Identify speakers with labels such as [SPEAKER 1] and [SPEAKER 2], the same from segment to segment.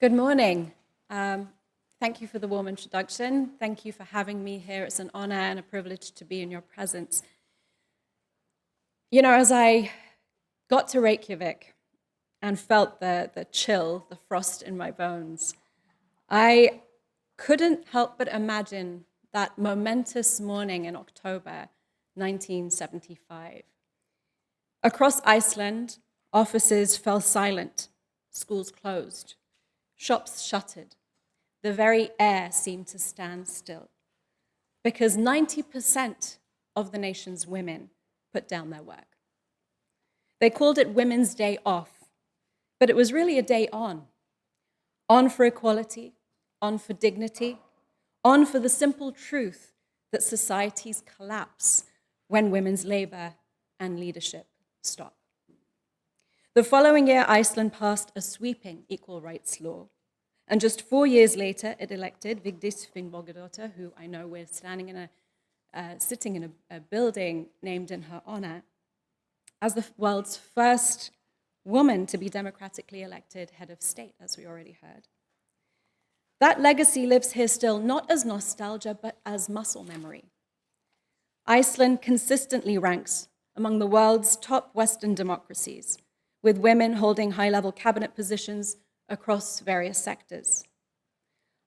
[SPEAKER 1] Good morning. Thank you for the warm introduction. Thank you for having me here. It's an honor and a privilege to be in your presence. You know, as I got to Reykjavik and felt the chill, the frost in my bones, I couldn't help but imagine that momentous morning in October 1975. Across Iceland, offices fell silent, schools closed, shops shuttered. The very air seemed to stand still because 90% of the nation's women put down their work. They called it Women's Day Off, but it was really a day on. On for equality, on for dignity, on for the simple truth that societies collapse when women's labor and leadership stop. The following year, Iceland passed a sweeping equal rights law. And just 4 years later, it elected Vigdís Finnbogadóttir, who I know we're sitting in a building named in her honor, as the world's first woman to be democratically elected head of state, as we already heard. That legacy lives here still, not as nostalgia, but as muscle memory. Iceland consistently ranks among the world's top Western democracies, with women holding high-level cabinet positions across various sectors.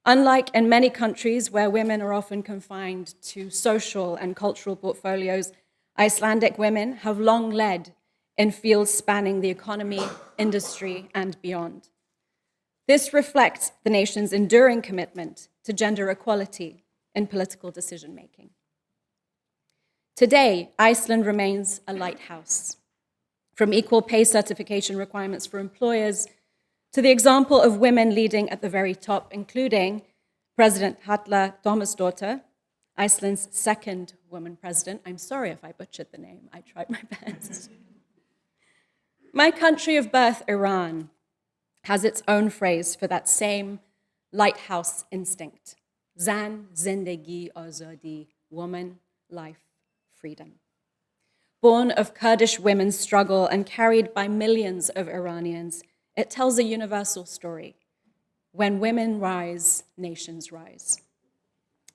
[SPEAKER 1] Unlike in many countries where women are often confined to social and cultural portfolios, Icelandic women have long led in fields spanning the economy, industry, and beyond. This reflects the nation's enduring commitment to gender equality in political decision-making. Today, Iceland remains a lighthouse. From equal pay certification requirements for employers to the example of women leading at the very top, including President Halla Tómasdóttir, Iceland's second woman president. I'm sorry if I butchered the name, I tried my best. My country of birth, Iran, has its own phrase for that same lighthouse instinct. Zan, zindagi, azadi, woman, life, freedom. Born of Kurdish women's struggle and carried by millions of Iranians, it tells a universal story. When women rise, nations rise.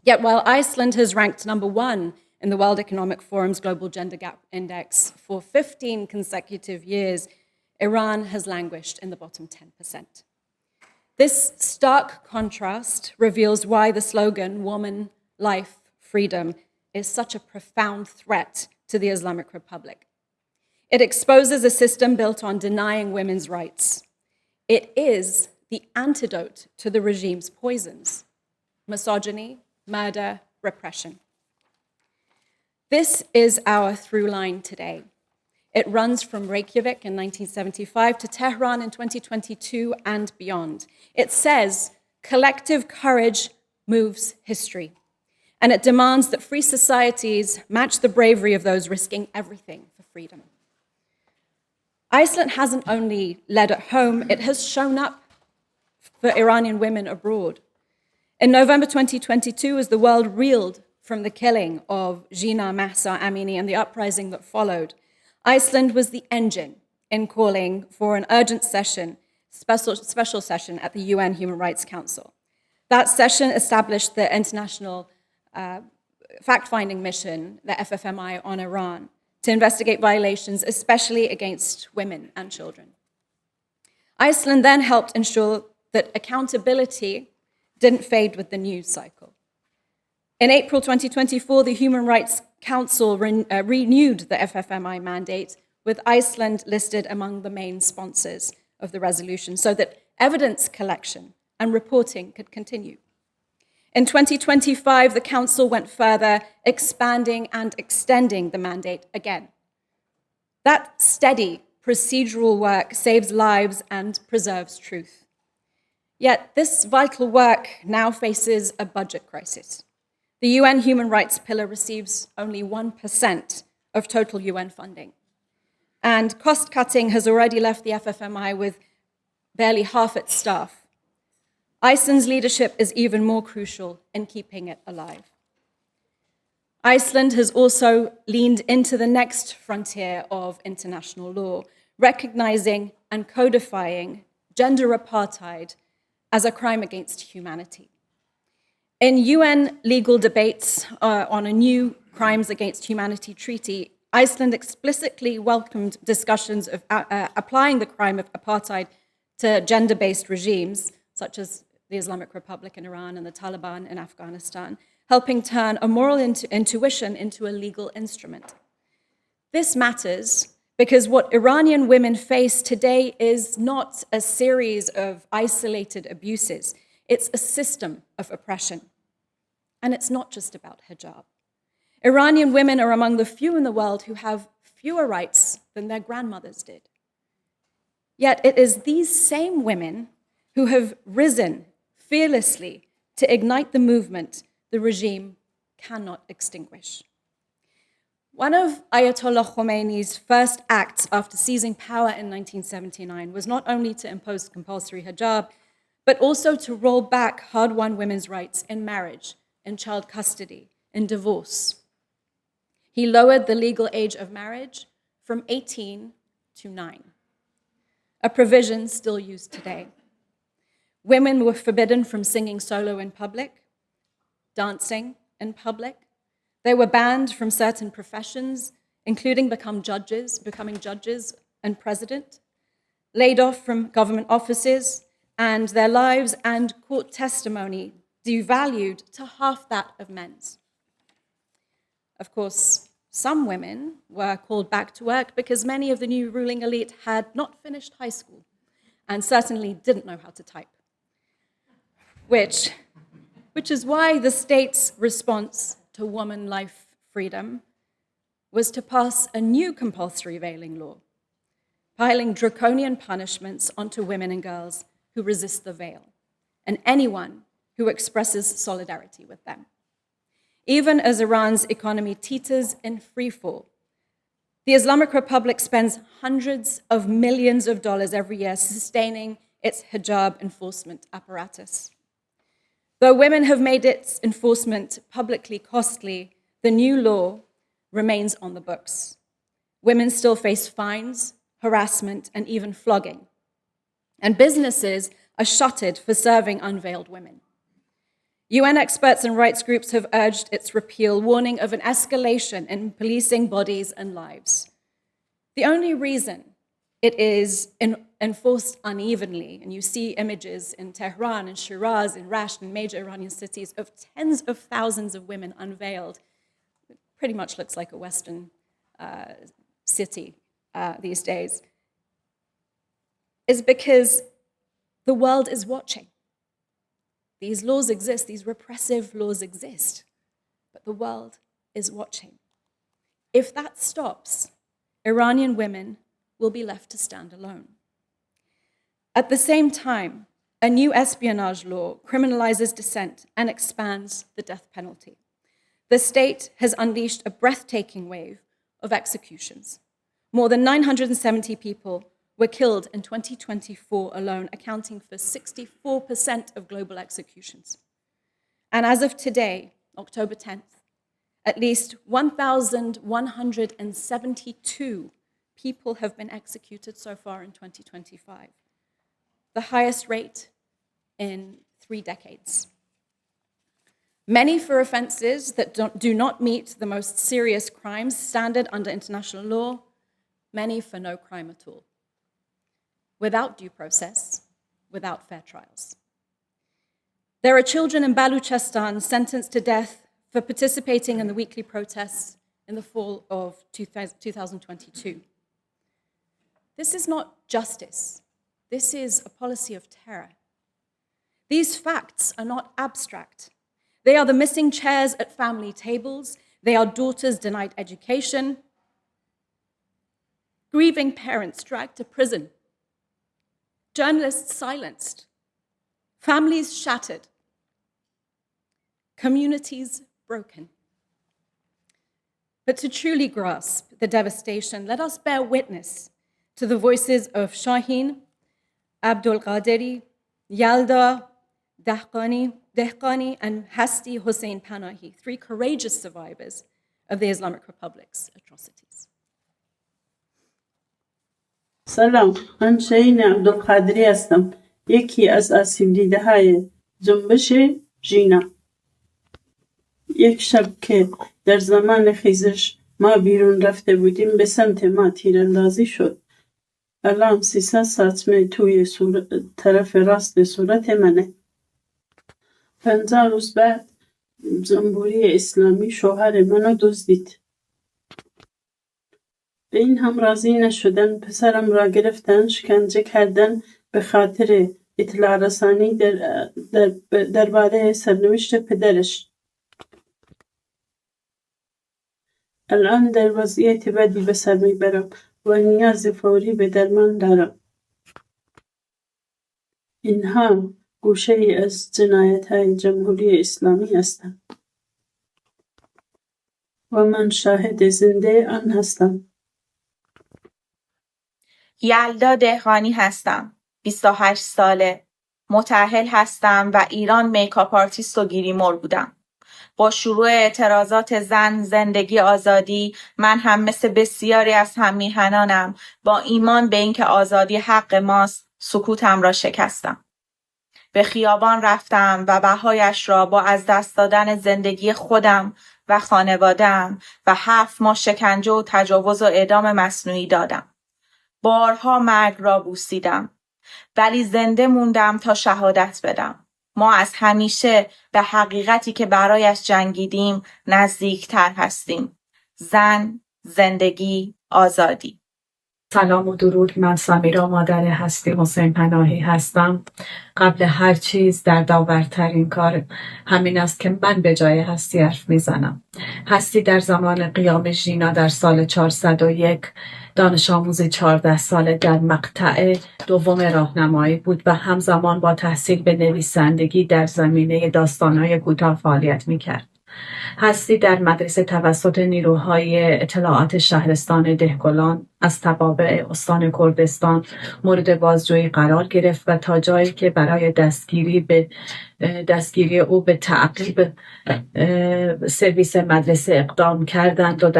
[SPEAKER 1] Yet while Iceland has ranked number 1 in the World Economic Forum's Global Gender Gap Index for 15 consecutive years, Iran has languished in the bottom 10%. This stark contrast reveals why the slogan, woman, life, freedom, is such a profound threat to the Islamic Republic. It exposes a system built on denying women's rights. It is the antidote to the regime's poisons: misogyny, murder, repression. This is our through line today. It runs from Reykjavik in 1975 to Tehran in 2022 and beyond. It says, collective courage moves history. And it demands that free societies match the bravery of those risking everything for freedom. Iceland hasn't only led at home, it has shown up for Iranian women abroad. In November 2022, as the world reeled from the killing of Jina Mahsa Amini and the uprising that followed, Iceland was the engine in calling for an urgent session, special session at the UN Human Rights Council. That session established the international fact-finding mission, the FFMI, on Iran to investigate violations, especially against women and children. Iceland then helped ensure that accountability didn't fade with the news cycle. In April 2024, the Human Rights Council renewed the FFMI mandate, with Iceland listed among the main sponsors of the resolution so that evidence collection and reporting could continue. In 2025, the Council went further, expanding and extending the mandate again. That steady procedural work saves lives and preserves truth. Yet this vital work now faces a budget crisis. The UN Human Rights Pillar receives only 1% of total UN funding. And cost-cutting has already left the FFMI with barely half its staff. Iceland's leadership is even more crucial in keeping it alive. Iceland has also leaned into the next frontier of international law, recognizing and codifying gender apartheid as a crime against humanity. In UN legal debates on a new Crimes Against Humanity treaty, Iceland explicitly welcomed discussions of applying the crime of apartheid to gender-based regimes, such as the Islamic Republic in Iran and the Taliban in Afghanistan, helping turn a moral intuition into a legal instrument. This matters because what Iranian women face today is not a series of isolated abuses. It's a system of oppression. And it's not just about hijab. Iranian women are among the few in the world who have fewer rights than their grandmothers did. Yet it is these same women who have risen fearlessly to ignite the movement the regime cannot extinguish. One of Ayatollah Khomeini's first acts after seizing power in 1979 was not only to impose compulsory hijab, but also to roll back hard-won women's rights in marriage, in child custody, in divorce. He lowered the legal age of marriage from 18 to 9, a provision still used today. Women were forbidden from singing solo in public, dancing in public. They were banned from certain professions, including becoming judges and president, laid off from government offices, and their lives and court testimony devalued to half that of men's. Of course, some women were called back to work because many of the new ruling elite had not finished high school and certainly didn't know how to type, which is why the state's response to woman life freedom was to pass a new compulsory veiling law, piling draconian punishments onto women and girls who resist the veil, and anyone who expresses solidarity with them. Even as Iran's economy teeters in freefall, the Islamic Republic spends hundreds of millions of dollars every year sustaining its hijab enforcement apparatus. Though women have made its enforcement publicly costly, the new law remains on the books. Women still face fines, harassment, and even flogging. And businesses are shuttered for serving unveiled women. UN experts and rights groups have urged its repeal, warning of an escalation in policing bodies and lives. The only reason it is enforced unevenly, and you see images in Tehran and Shiraz and Rasht and major Iranian cities of tens of thousands of women unveiled. It pretty much looks like a Western city these days, is because the world is watching. These laws exist, these repressive laws exist, but the world is watching. If that stops, Iranian women will be left to stand alone. At the same time, a new espionage law criminalizes dissent and expands the death penalty. The state has unleashed a breathtaking wave of executions. More than 970 people were killed in 2024 alone, accounting for 64% of global executions. And as of today, October 10th, at least 1,172 people have been executed so far in 2025, the highest rate in 3 decades. Many for offenses that do not meet the most serious crimes standard under international law, many for no crime at all, without due process, without fair trials. There are children in Baluchistan sentenced to death for participating in the weekly protests in the fall of 2022. This is not justice. This is a policy of terror. These facts are not abstract. They are the missing chairs at family tables. They are daughters denied education, grieving parents dragged to prison, journalists silenced, families shattered, communities broken. But to truly grasp the devastation, let us bear witness to the voices of Shaheen, Abdul Qaderi, Yalda, Dehqani, and Hasti Hussein Panahi, 3 courageous survivors of the Islamic Republic's atrocities.
[SPEAKER 2] سلام، من شاهین عبدالقادری هستم. یکی از آسیب دیده‌های جنبش ژینا. یک شب که در زمان خیزش ما بیرون رفته بودیم، به سمت ما تیراندازی شد. الان 300 ساچمه توی طرف راست صورت منه. 50 روز بعد جمهوری اسلامی شوهر منو دزدید. به این هم راضی نشدن، پسرم را گرفتن، شکنجه کردن به خاطر اطلاع رسانی درباره سرنوشت پدرش. الان در وضعیت بدی به سر میبرم و نیاز فوری به درمان دارم. اینها گوشه ای از جنایت‌های جمهوری اسلامی هستند و من شاهد زنده آن هستم.
[SPEAKER 3] یلدا دهقانی هستم. 28 ساله. متأهل هستم و ایران میکاپ آرتیست و گیریمور بودم. با شروع اعتراضات زن، زندگی، آزادی، من هم مثل بسیاری از هم‌میهنانم با ایمان به اینکه آزادی حق ماست، سکوتم را شکستم. به خیابان رفتم و بهایش را با از دست دادن زندگی خودم و خانواده‌ام و 7 ماه شکنجه و تجاوز و اعدام مصنوعی دادم. بارها مرگ را بوسیدم، ولی زنده موندم تا شهادت بدم. ما از همیشه به حقیقتی که برایش جنگیدیم نزدیکتر هستیم. زن، زندگی، آزادی.
[SPEAKER 4] سلام و درود. من سمیرا مادر هستی حسین پناهی هستم. قبل هر چیز در داورترین کار همین است که من به جای هستی حرف میزنم. هستی در زمان قیام ژینا در سال 401 دانش آموز 14 ساله در مقطع دوم راهنمایی بود و همزمان با تحصیل به نویسندگی در زمینه داستان‌های کوتاه فعالیت میکرد. هستی در مدرسه توسط نیروهای اطلاعات شهرستان دهقلان از توابع استان کردستان مورد بازجویی قرار گرفت و تا جایی که برای دستگیری او به تعقیب سرویس مدرسه اقدام کردند و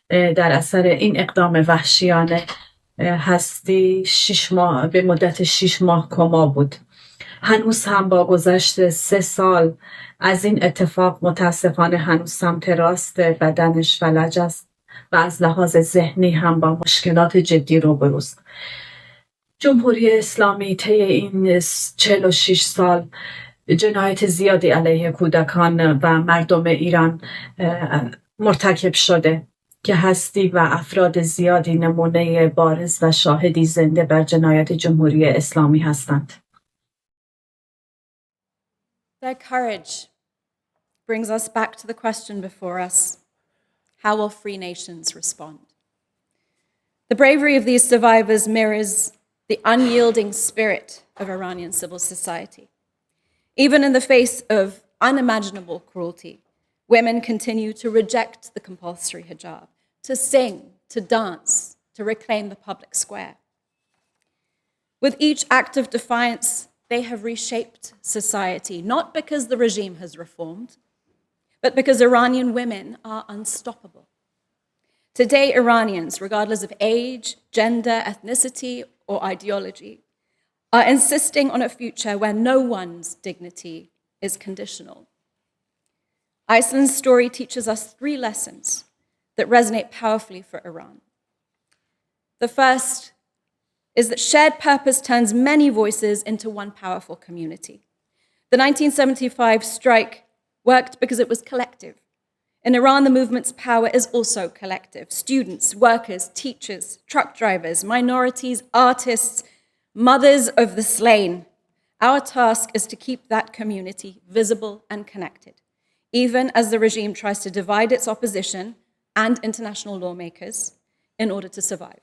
[SPEAKER 4] در اثر این اقدام وحشیانه هستی به مدت 6 ماه کما بود. هنوز هم با گذشت 3 سال از این اتفاق متاسفانه هنوز سمت راست بدنش فلج است و از لحاظ ذهنی هم با مشکلات جدی روبروست. جمهوری اسلامی طی این 46 سال جنایت زیادی علیه کودکان و مردم ایران مرتکب شده که هستی و افراد زیادی نمونه بارز و شاهدی زنده بر جنایت جمهوری اسلامی هستند.
[SPEAKER 1] Their courage brings us back to the question before us: how will free nations respond? The bravery of these survivors mirrors the unyielding spirit of Iranian civil society. Even in the face of unimaginable cruelty, women continue to reject the compulsory hijab, to sing, to dance, to reclaim the public square. With each act of defiance, they have reshaped society, not because the regime has reformed, but because Iranian women are unstoppable. Today, Iranians, regardless of age, gender, ethnicity, or ideology, are insisting on a future where no one's dignity is conditional. Iceland's story teaches us 3 lessons that resonate powerfully for Iran. The first is that shared purpose turns many voices into one powerful community. The 1975 strike worked because it was collective. In Iran, the movement's power is also collective. Students, workers, teachers, truck drivers, minorities, artists, mothers of the slain. Our task is to keep that community visible and connected, even as the regime tries to divide its opposition and international lawmakers in order to survive.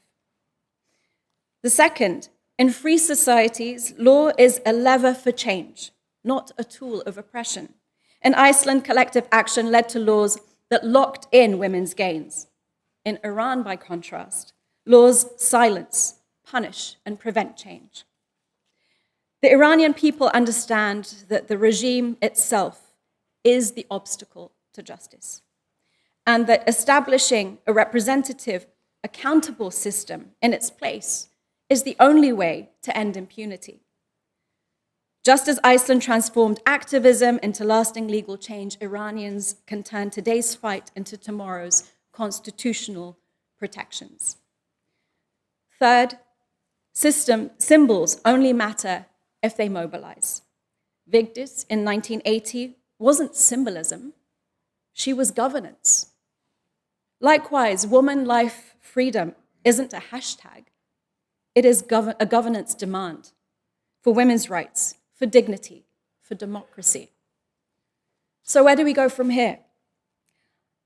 [SPEAKER 1] The second, in free societies, law is a lever for change, not a tool of oppression. In Iceland, collective action led to laws that locked in women's gains. In Iran, by contrast, laws silence, punish, and prevent change. The Iranian people understand that the regime itself is the obstacle to justice, and that establishing a representative, accountable system in its place is the only way to end impunity. Just as Iceland transformed activism into lasting legal change, Iranians can turn today's fight into tomorrow's constitutional protections. Third, symbols only matter if they mobilize. Vigdis in 1980 wasn't symbolism, she was governance. Likewise, woman, life, freedom isn't a hashtag, it is a governance demand for women's rights, for dignity, for democracy. So where do we go from here?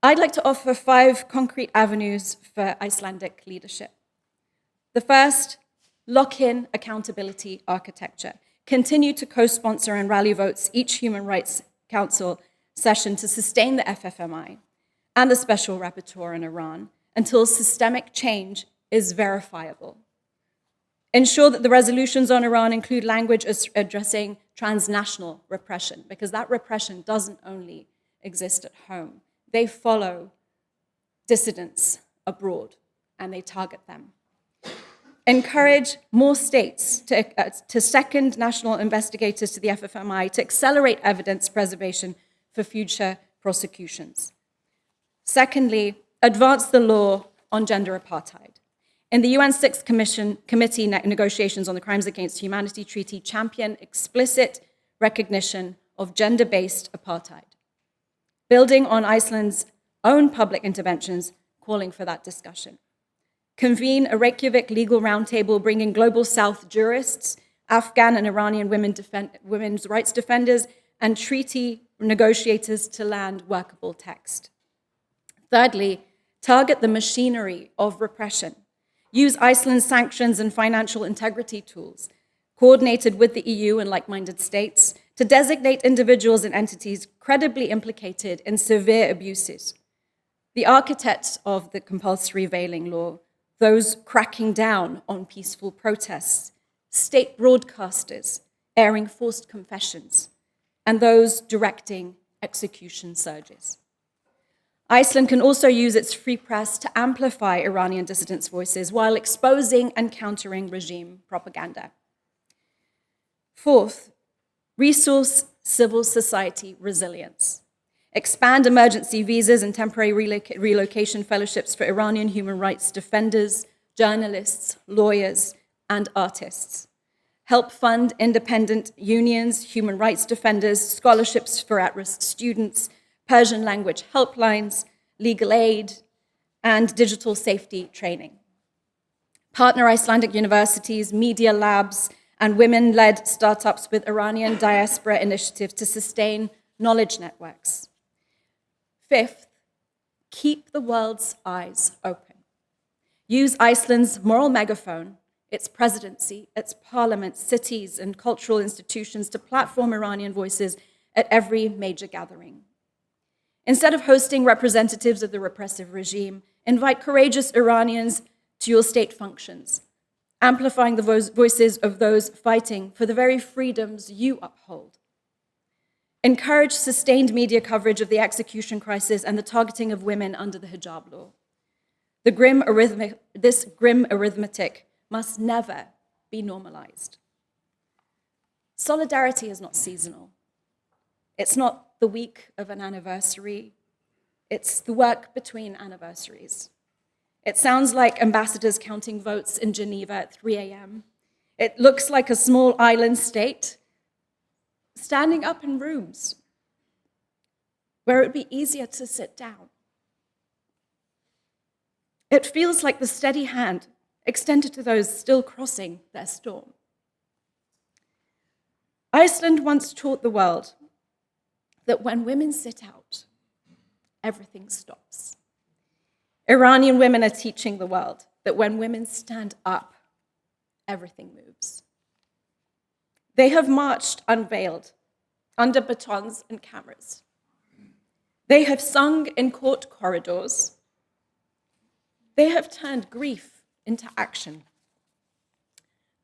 [SPEAKER 1] I'd like to offer 5 concrete avenues for Icelandic leadership. The first, lock in accountability architecture. Continue to co-sponsor and rally votes each Human Rights Council session to sustain the FFMI and the Special Rapporteur in Iran until systemic change is verifiable. Ensure that the resolutions on Iran include language addressing transnational repression, because that repression doesn't only exist at home. They follow dissidents abroad and they target them. Encourage more states to second national investigators to the FFMI to accelerate evidence preservation for future prosecutions. Secondly, advance the law on gender apartheid. In the UN Sixth Committee negotiations on the Crimes Against Humanity Treaty, champion explicit recognition of gender-based apartheid, building on Iceland's own public interventions, calling for that discussion. Convene a Reykjavik legal roundtable bringing Global South jurists, Afghan and Iranian women's rights defenders, and treaty negotiators to land workable text. Thirdly, target the machinery of repression. Use Iceland's sanctions and financial integrity tools, coordinated with the EU and like-minded states, to designate individuals and entities credibly implicated in severe abuses. The architects of the compulsory veiling law, those cracking down on peaceful protests, state broadcasters airing forced confessions, and those directing execution surges. Iceland can also use its free press to amplify Iranian dissidents' voices while exposing and countering regime propaganda. Fourth, resource civil society resilience. Expand emergency visas and temporary relocation fellowships for Iranian human rights defenders, journalists, lawyers, and artists. Help fund independent unions, human rights defenders, scholarships for at-risk students, Persian language helplines, legal aid, and digital safety training. Partner Icelandic universities, media labs, and women-led startups with Iranian diaspora initiatives to sustain knowledge networks. Fifth, keep the world's eyes open. Use Iceland's moral megaphone, its presidency, its parliament, cities, and cultural institutions to platform Iranian voices at every major gathering. Instead of hosting representatives of the repressive regime, invite courageous Iranians to your state functions, amplifying the voices of those fighting for the very freedoms you uphold. Encourage sustained media coverage of the execution crisis and the targeting of women under the hijab law. This grim arithmetic must never be normalized. Solidarity is not seasonal. It's not the week of an anniversary. It's the work between anniversaries. It sounds like ambassadors counting votes in Geneva at 3 a.m. It looks like a small island state standing up in rooms where it would be easier to sit down. It feels like the steady hand extended to those still crossing their storm. Iceland once taught the world that when women sit out, everything stops. Iranian women are teaching the world that when women stand up, everything moves. They have marched unveiled, under batons and cameras. They have sung in court corridors. They have turned grief into action.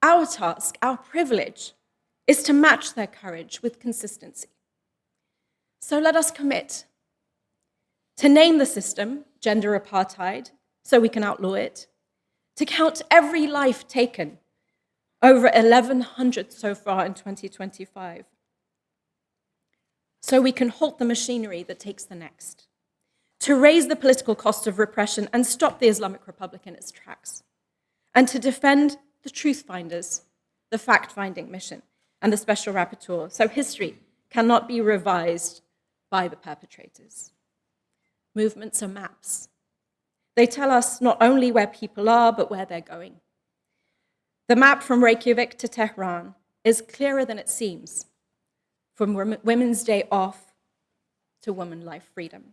[SPEAKER 1] Our task, our privilege, is to match their courage with consistency. So let us commit to name the system, gender apartheid, so we can outlaw it, to count every life taken over 1,100 so far in 2025. So we can halt the machinery that takes the next, to raise the political cost of repression and stop the Islamic Republic in its tracks, and to defend the truth finders, the fact-finding mission, and the special rapporteur, so history cannot be revised by the perpetrators. Movements are maps. They tell us not only where people are, but where they're going. The map from Reykjavik to Tehran is clearer than it seems, from Women's Day off to woman life freedom.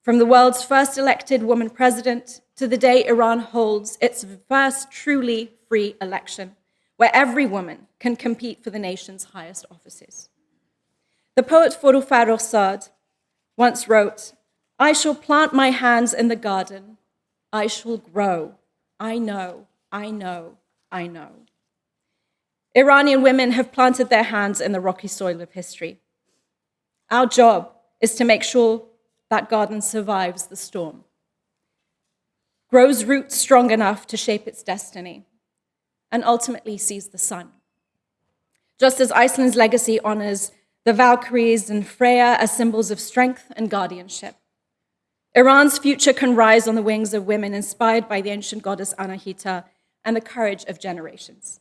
[SPEAKER 1] From the world's first elected woman president to the day Iran holds its first truly free election, where every woman can compete for the nation's highest offices. The poet Forufar Rossad once wrote, "I shall plant my hands in the garden. I shall grow. I know, I know, I know." Iranian women have planted their hands in the rocky soil of history. Our job is to make sure that garden survives the storm, grows roots strong enough to shape its destiny, and ultimately sees the sun. Just as Iceland's legacy honors the Valkyries and Freya as symbols of strength and guardianship, Iran's future can rise on the wings of women inspired by the ancient goddess Anahita and the courage of generations.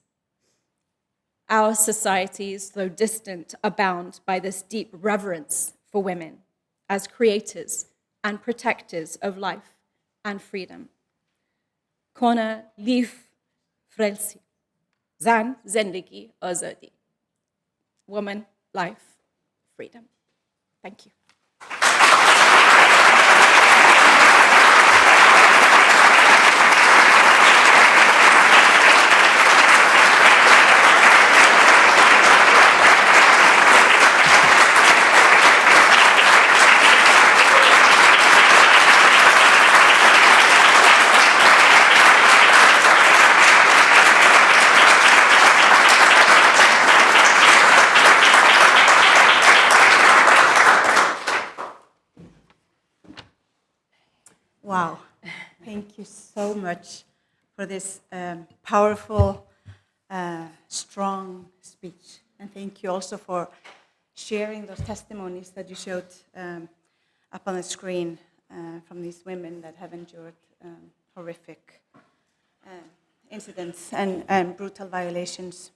[SPEAKER 1] Our societies, though distant, are bound by this deep reverence for women as creators and protectors of life and freedom. Kona, liv, frelsi. Zan, zendegi, azadi. Woman, life, freedom. Thank you.
[SPEAKER 5] Wow, thank you so much for this powerful, strong speech. And thank you also for sharing those testimonies that you showed up on the screen from these women that have endured horrific incidents and brutal violations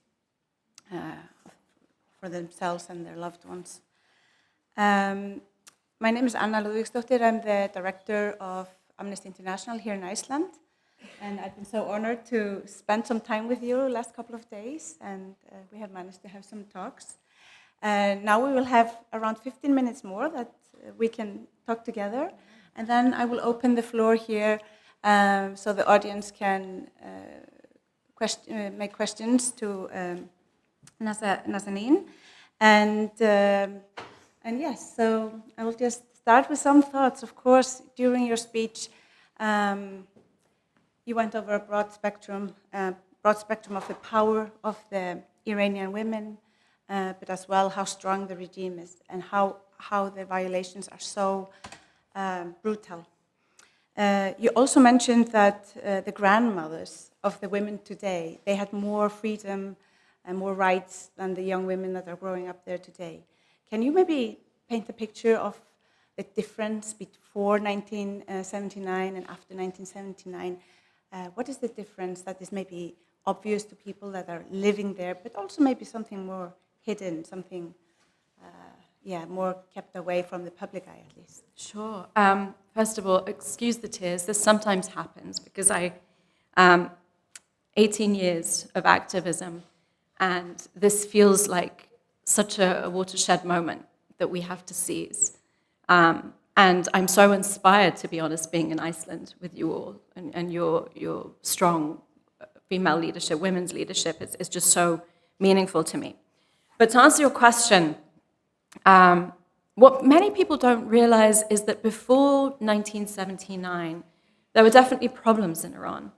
[SPEAKER 5] for themselves and their loved ones. My name is Lúðvíksdóttir. I'm the director of Amnesty International here in Iceland, and I've been so honored to spend some time with you the last couple of days, and we have managed to have some talks. Now we will have around 15 minutes more that we can talk together, and then I will open the floor here so the audience can make questions to Nazanin. And yes, so I will just start with some thoughts. Of course, during your speech, you went over a broad spectrum of the power of the Iranian women, but as well how strong the regime is and how the violations are so brutal. You also mentioned that the grandmothers of the women today, they had more freedom and more rights than the young women that are growing up there today. Can you maybe paint a picture of the difference before 1979 and after 1979? What is the difference that is maybe obvious to people that are living there, but also maybe something more hidden, something more kept away from the public eye at least?
[SPEAKER 1] Sure. First of all, excuse the tears. This sometimes happens because 18 years of activism, and this feels like such a watershed moment that we have to seize. And I'm so inspired, to be honest, being in Iceland with you all and your strong female leadership, women's leadership. It's just so meaningful to me. But to answer your question, what many people don't realize is that before 1979, there were definitely problems in Iran.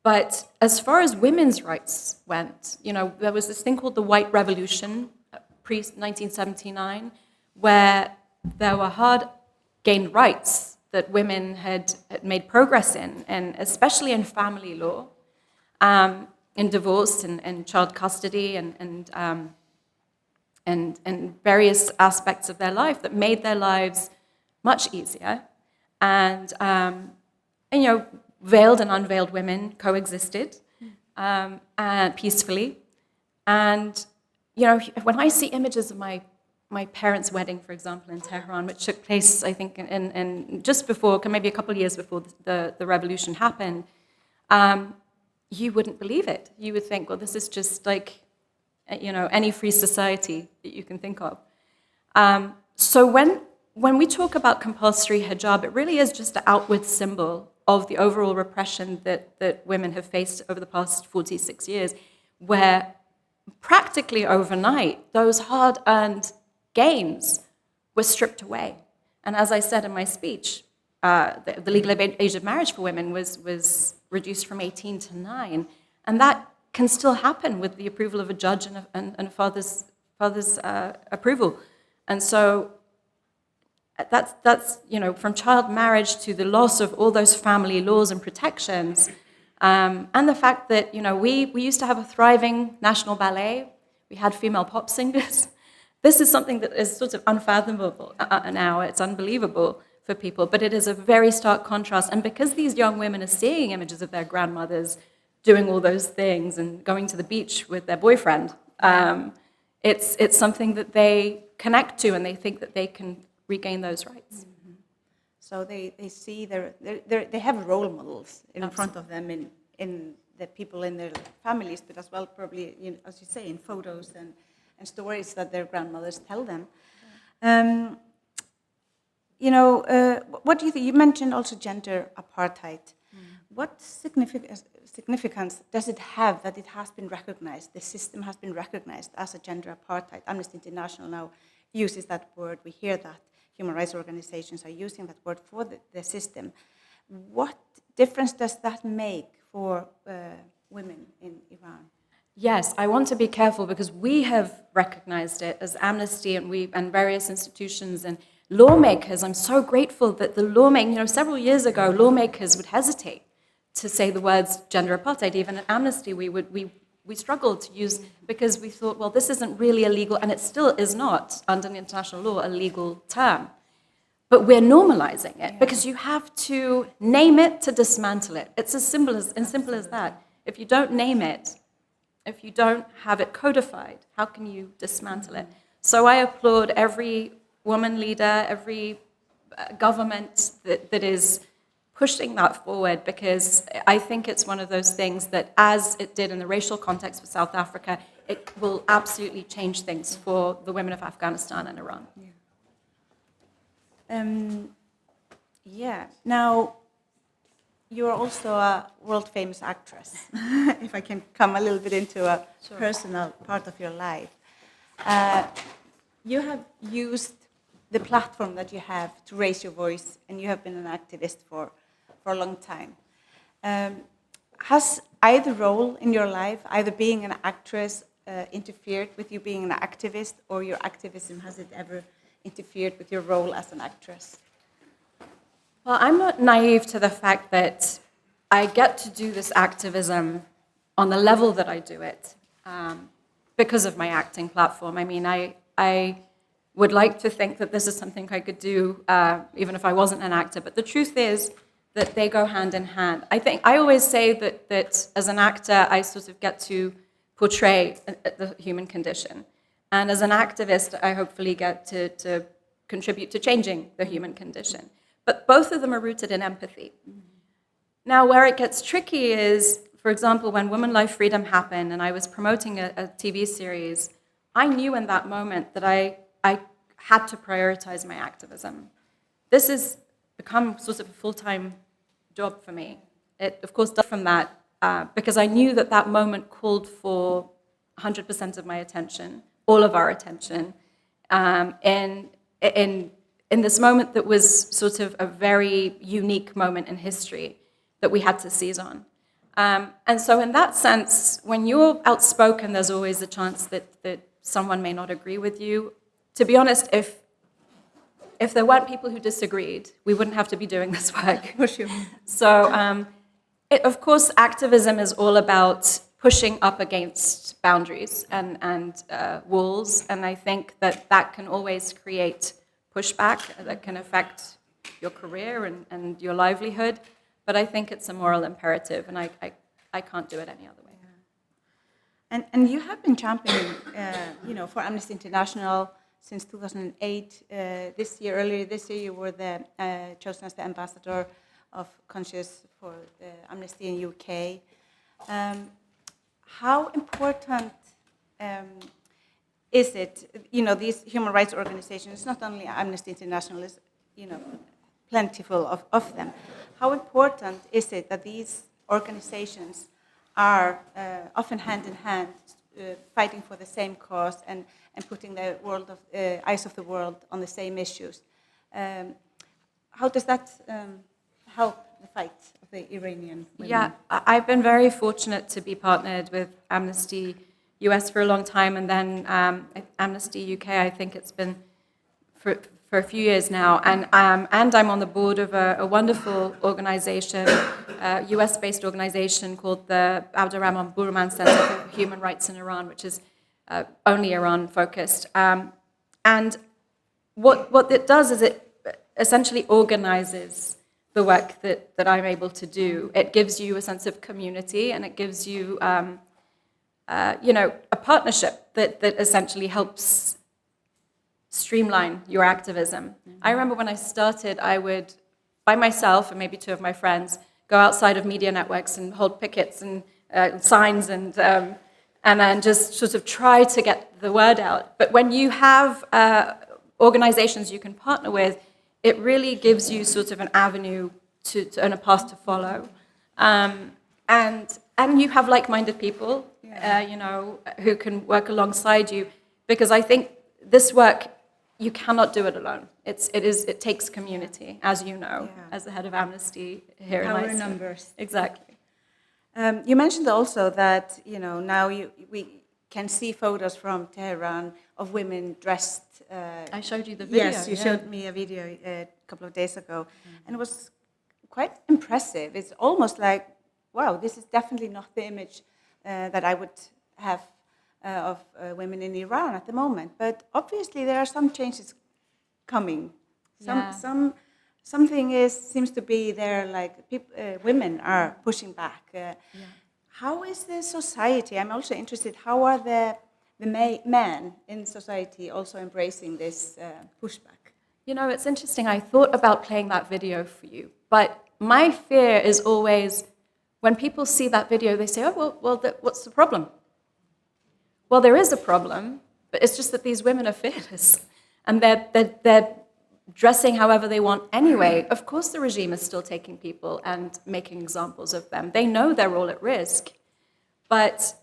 [SPEAKER 1] But as far as women's rights went, there was this thing called the White Revolution, pre-1979, where there were hard-gained rights that women had made progress in, and especially in family law. in divorce and child custody and various aspects of their life that made their lives much easier. And veiled and unveiled women coexisted and peacefully. And when I see images of my parents' wedding, for example, in Tehran, which took place, I think, in just before, maybe a couple of years before the revolution happened, you wouldn't believe it. You would think, well, this is just like, any free society that you can think of. So when we talk about compulsory hijab, it really is just an outward symbol of the overall repression that women have faced over the past 46 years, where practically overnight, those hard-earned gains were stripped away. And as I said in my speech, the legal age of marriage for women was reduced from 18 to 9, and that can still happen with the approval of a judge and a father's approval. And so that's from child marriage to the loss of all those family laws and protections, and the fact that we used to have a thriving national ballet. We had female pop singers. This is something that is sort of unfathomable now. It's unbelievable for people, but it is a very stark contrast. And because these young women are seeing images of their grandmothers doing all those things and going to the beach with their boyfriend, it's something that they connect to, and they think that they can regain those rights.
[SPEAKER 5] Mm-hmm. So they see they have role models in
[SPEAKER 1] Absolutely.
[SPEAKER 5] front of them in the people in their families, but as well probably, as you say, in photos and stories that their grandmothers tell them. What do you think? You mentioned also gender apartheid. What significance does it have that it has been recognized, the system has been recognized as a gender apartheid? Amnesty International now uses that word. We hear that. Human rights organizations are using that word for the system. What difference does that make for women in Iran?
[SPEAKER 1] Yes, I want to be careful because we have recognized it as Amnesty and various institutions and lawmakers. I'm so grateful that the lawmaking, several years ago, lawmakers would hesitate to say the words gender apartheid. Even at Amnesty, we struggled to use, because we thought, well, this isn't really a legal, and it still is not, under international law, a legal term. But we're normalizing it because you have to name it to dismantle it. It's as simple as that. If you don't name it, if you don't have it codified, how can you dismantle it? So I applaud every woman leader, every government that is pushing that forward, because I think it's one of those things that, as it did in the racial context for South Africa, it will absolutely change things for the women of Afghanistan and Iran.
[SPEAKER 5] Now, you're also a world-famous actress, if I can come a little bit into a personal part of your life. You have used the platform that you have to raise your voice, and you have been an activist for a long time. Has either role in your life, either being an actress, interfered with you being an activist, or your activism, has it ever interfered with your role as an actress?
[SPEAKER 1] Well, I'm not naive to the fact that I get to do this activism on the level that I do it because of my acting platform. I mean, I would like to think that this is something I could do even if I wasn't an actor, but the truth is that they go hand in hand. I always say that as an actor, I sort of get to portray the human condition. And as an activist, I hopefully get to contribute to changing the human condition. But both of them are rooted in empathy. Now, where it gets tricky is, for example, when Women Life Freedom happened and I was promoting a TV series, I knew in that moment that I had to prioritize my activism. This has become sort of a full-time job for me. It, of course, does from that, because I knew that that moment called for 100% of my attention, all of our attention, in this moment that was sort of a very unique moment in history that we had to seize on. And so in that sense, when you're outspoken, there's always a chance that someone may not agree with you. To be honest, if there weren't people who disagreed, we wouldn't have to be doing this work.
[SPEAKER 5] For sure.
[SPEAKER 1] So, of course, activism is all about pushing up against boundaries and walls. And I think that can always create pushback that can affect your career and your livelihood. But I think it's a moral imperative, and I can't do it any other way.
[SPEAKER 5] And you have been championing, for Amnesty International since 2008. Earlier this year, you were chosen as the ambassador of conscience for Amnesty in UK. How important is it? These human rights organizations, not only Amnesty International, is plentiful of them. How important is it that these organizations are often hand in hand, fighting for the same cause and putting the eyes of the world on the same issues? How does that help the fight of the Iranian women?
[SPEAKER 1] Yeah, I've been very fortunate to be partnered with Amnesty US for a long time, and then Amnesty UK, I think it's been for a few years now, and I'm on the board of a wonderful organization, US-based organization called the Abdurrahman Burman Center for Human Rights in Iran, which is only Iran-focused. And what it does is it essentially organizes the work that I'm able to do. It gives you a sense of community, and it gives you, a partnership that essentially helps streamline your activism. Mm-hmm. I remember when I started, I would, by myself and maybe two of my friends, go outside of media networks and hold pickets and signs and then just sort of try to get the word out. But when you have organizations you can partner with, it really gives you sort of an avenue and a path to follow. And you have like-minded people, who can work alongside you, because I think this work, you cannot do it alone. It takes community, as you know, as the head of Amnesty here in Iceland.
[SPEAKER 5] Power numbers.
[SPEAKER 1] Exactly.
[SPEAKER 5] You mentioned also that now we can see photos from Tehran of women dressed.
[SPEAKER 1] I showed you the video.
[SPEAKER 5] Yes, you showed me a video a couple of days ago, and it was quite impressive. It's almost like, wow, this is definitely not the image that I would have of women in Iran at the moment. But obviously there are some changes coming. Something seems to be there, like women are pushing back. How is the society? I'm also interested, how are the men in society also embracing this pushback?
[SPEAKER 1] It's interesting. I thought about playing that video for you, but my fear is always when people see that video, they say, oh, well, what's the problem? Well, there is a problem, but it's just that these women are fearless, and they're dressing however they want anyway. Of course, the regime is still taking people and making examples of them. They know they're all at risk, but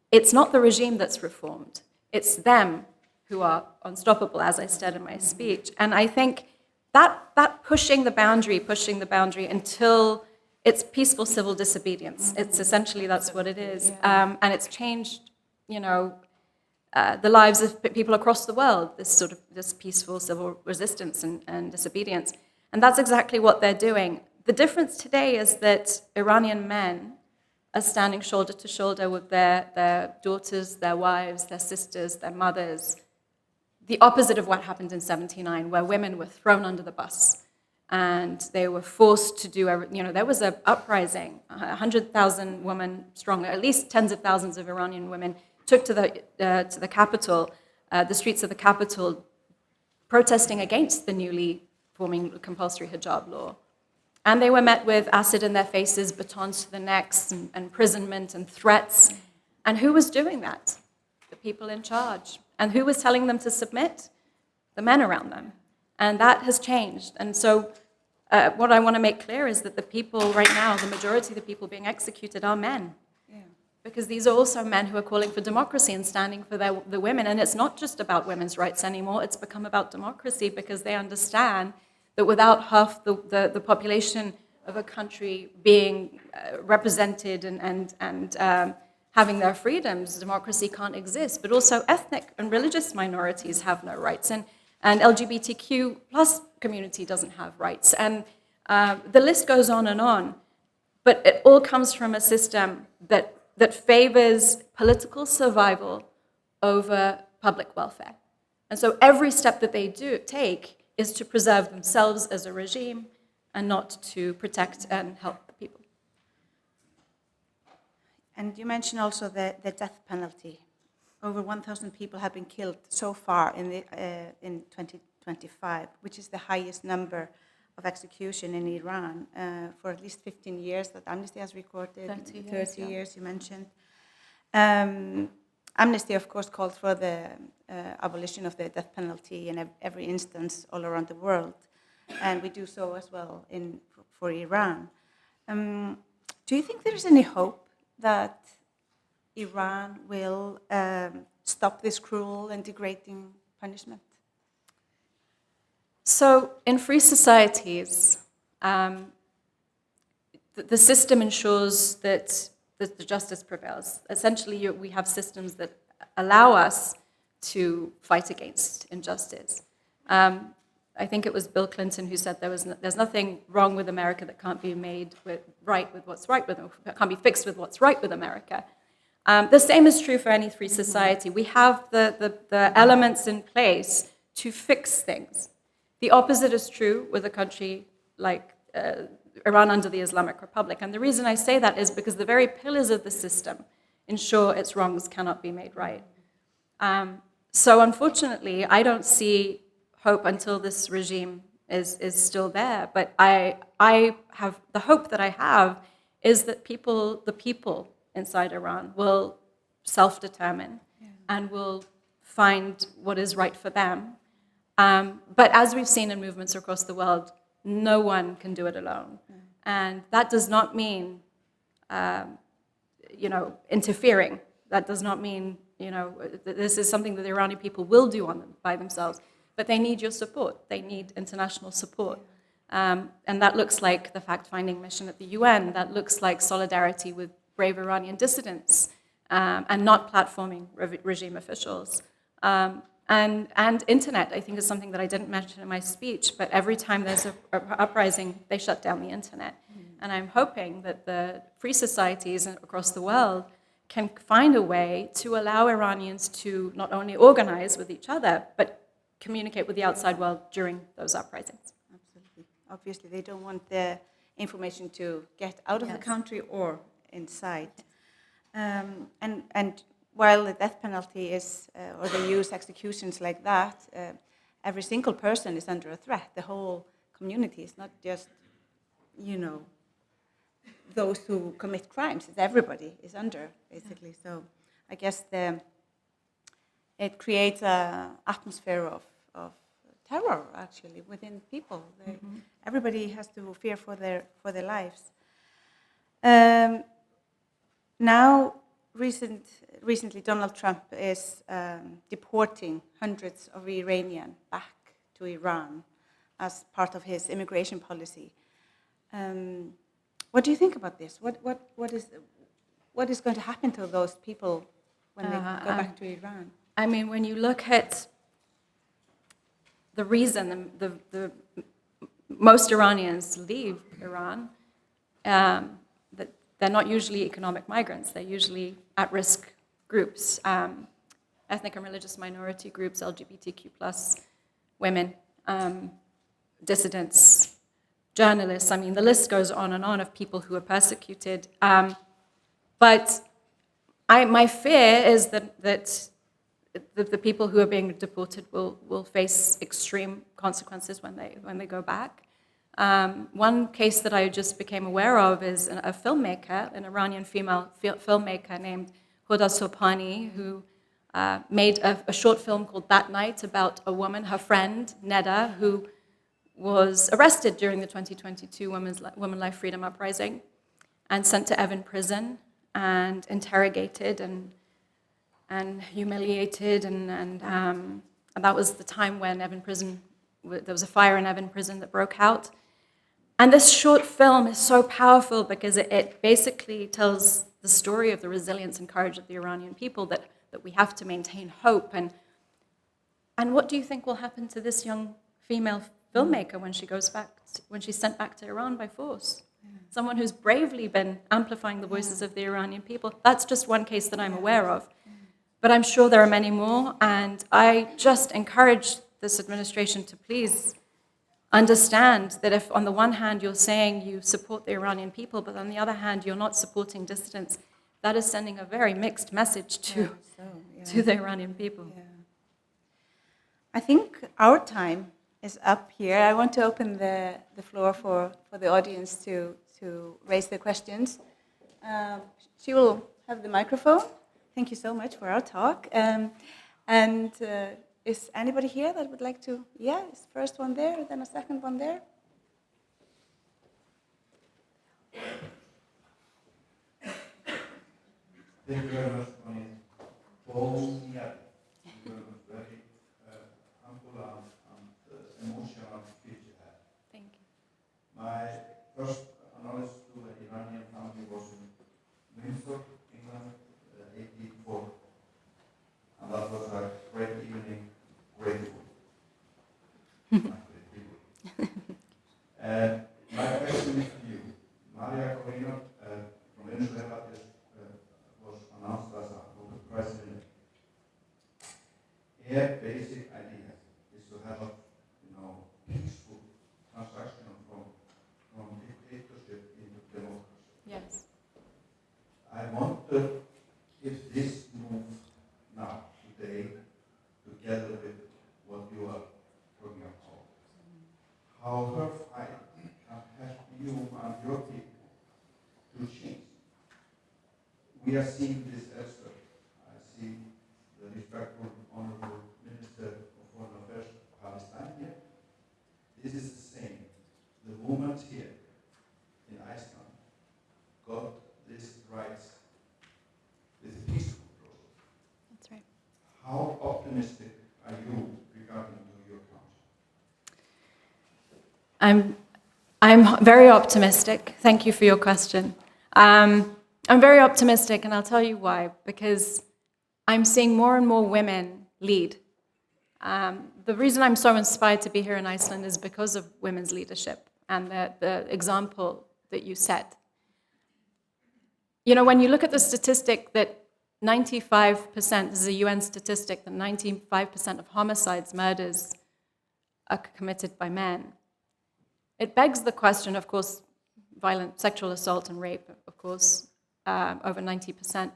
[SPEAKER 1] it's not the regime that's reformed. It's them who are unstoppable, as I said in my speech. And I think that pushing the boundary until it's peaceful civil disobedience. It's essentially, that's what it is. And it's changed, the lives of people across the world, this peaceful civil resistance and disobedience. And that's exactly what they're doing. The difference today is that Iranian men are standing shoulder to shoulder with their daughters, their wives, their sisters, their mothers. The opposite of what happened in 1979, where women were thrown under the bus and they were forced to do, there was an uprising, 100,000 women strong, at least tens of thousands of Iranian women took to the capital, the streets of the capital, protesting against the newly forming compulsory hijab law. And they were met with acid in their faces, batons to the necks, and imprisonment and threats. And who was doing that? The people in charge. And who was telling them to submit? The men around them. And that has changed. And so what I want to make clear is that the people right now, the majority of the people being executed are men. Because these are also men who are calling for democracy and standing for the women. And it's not just about women's rights anymore. It's become about democracy, because they understand that without half the population of a country being represented and having their freedoms, democracy can't exist. But also ethnic and religious minorities have no rights. And LGBTQ plus community doesn't have rights. And the list goes on and on. But it all comes from a system that that favors political survival over public welfare. And so every step that they take is to preserve themselves as a regime and not to protect and help the people.
[SPEAKER 5] And you mentioned also the death penalty. Over 1,000 people have been killed so far in 2025, which is the highest number of execution in Iran for at least 15 years that Amnesty has recorded. 30 years, you mentioned. Amnesty, of course, called for the abolition of the death penalty in every instance all around the world, and we do so as well for Iran. Do you think there is any hope that Iran will stop this cruel and degrading punishment?
[SPEAKER 1] So in free societies, the system ensures that the justice prevails. Essentially, we have systems that allow us to fight against injustice. I think it was Bill Clinton who said there's nothing wrong with America that can't be made right with what's right with them, can't be fixed with what's right with America. The same is true for any free society. We have the elements in place to fix things. The opposite is true with a country like Iran under the Islamic Republic. And the reason I say that is because the very pillars of the system ensure its wrongs cannot be made right. So unfortunately, I don't see hope until this regime is still there. But I have the hope that I have is that the people inside Iran will self-determine and will find what is right for them. But as we've seen in movements across the world, no one can do it alone. And that does not mean, interfering. That does not mean, this is something that the Iranian people will do by themselves. But they need your support. They need international support. And that looks like the fact-finding mission at the UN. That looks like solidarity with brave Iranian dissidents and not platforming regime officials. And internet, I think, is something that I didn't mention in my speech, but every time there's an uprising, they shut down the internet. And I'm hoping that the free societies across the world can find a way to allow Iranians to not only organize with each other, but communicate with the outside world during those uprisings.
[SPEAKER 5] Absolutely. Obviously, they don't want the information to get out of the country or inside. And while the death penalty is, or they use executions like that, every single person is under a threat. The whole community is not just, those who commit crimes. It's everybody is under, basically. So I guess it creates an atmosphere of terror, actually, within people. Everybody has to fear for their lives. Now, recently, Donald Trump is deporting hundreds of Iranians back to Iran as part of his immigration policy. What do you think about this? What is going to happen to those people when they go back to Iran?
[SPEAKER 1] I mean, when you look at the reason the most Iranians leave Iran, that they're not usually economic migrants. They're usually at-risk groups, ethnic and religious minority groups, LGBTQ+, women, dissidents, journalists. I mean, the list goes on and on of people who are persecuted. But my fear is that the people who are being deported will face extreme consequences when they go back. One case that I just became aware of is a filmmaker, an Iranian female filmmaker named Huda Sobhani, who made a short film called That Night about a woman, her friend, Neda, who was arrested during the 2022 Women Life Freedom Uprising and sent to Evin prison and interrogated and humiliated. And that was the time when Evin prison, there was a fire in Evin prison that broke out. And this short film is so powerful because it basically tells the story of the resilience and courage of the Iranian people, that we have to maintain hope. And what do you think will happen to this young female filmmaker when she goes back, when she's sent back to Iran by force? someone who's bravely been amplifying the voices of the Iranian people. That's just one case that I'm aware of. But I'm sure there are many more, and I just encourage this administration to please understand that if on the one hand you're saying you support the Iranian people, but on the other hand you're not supporting dissidents, that is sending a very mixed message to the Iranian people.
[SPEAKER 5] Yeah. I think our time is up here. I want to open the floor for the audience to raise their questions. She will have the microphone. Thank you so much for our talk. Is anybody here that would like to? Yeah, is first one there, then a second one there.
[SPEAKER 6] Thank you very much, Boniadi. You were very humble and emotional speech you had.
[SPEAKER 1] Thank you.
[SPEAKER 6] My first knowledge to the Iranian family was in Windsor, England, 1884. And that was a great evening, great food. My question is to you. Maria Corina from Venezuela was announced as a president. Her basic idea is to have a peaceful transition from dictatorship into democracy.
[SPEAKER 1] Yes.
[SPEAKER 6] I wonder if this move now, today, together with what you are talking about, how her fight can help you and your people to change. We are seeing this elsewhere. I see the respectful, honorable Minister of Foreign Affairs of Palestine here. This is the same. The movement here in Iceland got these rights with a peaceful process.
[SPEAKER 1] That's right.
[SPEAKER 6] How optimistic are you regarding to your country?
[SPEAKER 1] I'm very optimistic. Thank you for your question. I'm very optimistic, and I'll tell you why. Because I'm seeing more and more women lead. The reason I'm so inspired to be here in Iceland is because of women's leadership and the example that you set. You know, when you look at the statistic that 95%, this is a UN statistic, that 95% of homicides, murders, are committed by men. It begs the question, of course, violent sexual assault and rape, of course, over 90%.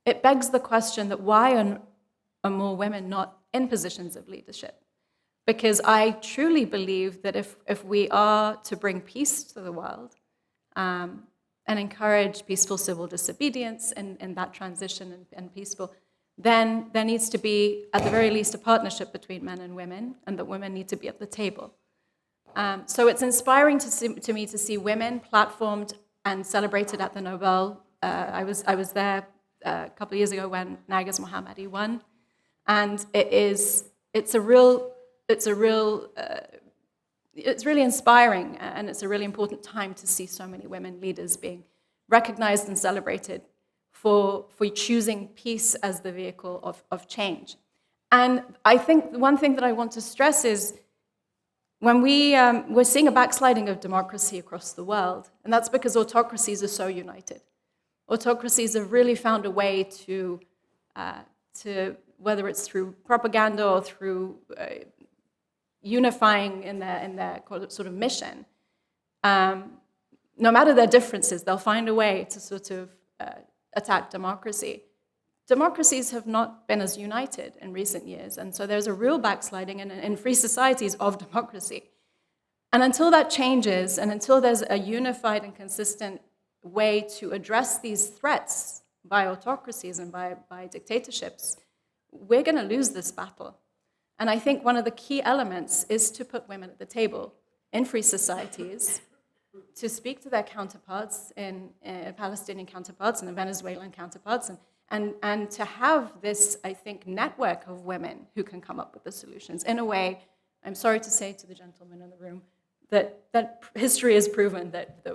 [SPEAKER 1] It begs the question that why are more women not in positions of leadership? Because I truly believe that if we are to bring peace to the world and encourage peaceful civil disobedience and that transition and peaceful, then there needs to be, at the very least, a partnership between men and women, and that women need to be at the table. So it's inspiring to me to see women platformed and celebrated at the Nobel. I was there a couple of years ago when Narges Mohammadi won, and it's really inspiring, and it's a really important time to see so many women leaders being recognized and celebrated for choosing peace as the vehicle of change. And I think one thing that I want to stress is when we're seeing a backsliding of democracy across the world, and that's because autocracies are so united. Autocracies have really found a way to whether it's through propaganda or through unifying in their sort of mission, no matter their differences, they'll find a way to sort of attack democracy. Democracies have not been as united in recent years, and so there's a real backsliding in free societies of democracy. And until that changes, and until there's a unified and consistent way to address these threats by autocracies and by dictatorships, we're going to lose this battle. And I think one of the key elements is to put women at the table in free societies, to speak to their counterparts, in Palestinian counterparts and the Venezuelan counterparts, and to have this, I think, network of women who can come up with the solutions. In a way, I'm sorry to say to the gentleman in the room, that history has proven that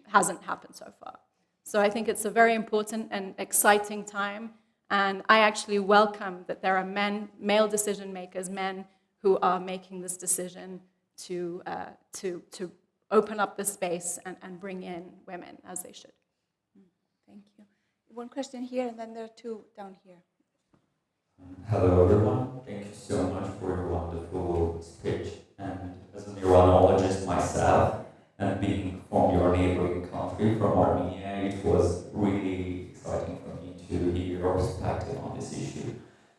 [SPEAKER 1] hasn't happened so far. So I think it's a very important and exciting time, and I actually welcome that there are male decision makers, men who are making this decision to open up the space and bring in women as they should.
[SPEAKER 5] Thank you. One question here, and then there are two down here.
[SPEAKER 7] Hello everyone, thank you so much for your wonderful speech. And as an Iranologist myself, and being from your neighboring country, from Armenia, it was really exciting for me to hear your perspective on this issue.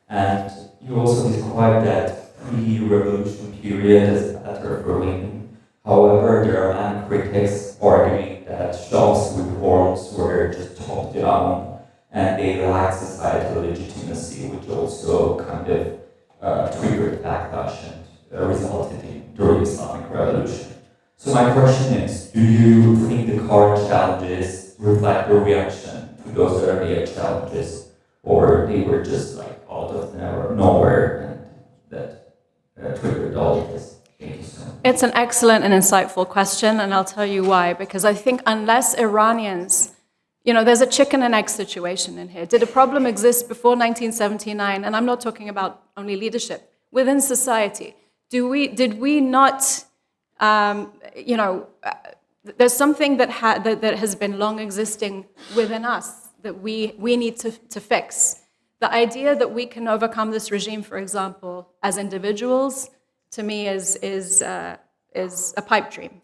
[SPEAKER 7] And you also described that pre-revolution period as better for women. However, there are many critics arguing that Shah's reforms were just top-down and they lacked societal legitimacy, which also kind of triggered backlash and resulted in the Islamic Revolution. So my question is, do you think the current challenges reflect a reaction to those earlier challenges, or they were just like out of nowhere and that triggered all of this? Thank you so much.
[SPEAKER 1] It's an excellent and insightful question, and I'll tell you why. Because I think unless Iranians, there's a chicken and egg situation in here. Did a problem exist before 1979? And I'm not talking about only leadership. Within society, did we not, there's something that has been long existing within us that we need to fix. The idea that we can overcome this regime, for example, as individuals, to me is a pipe dream.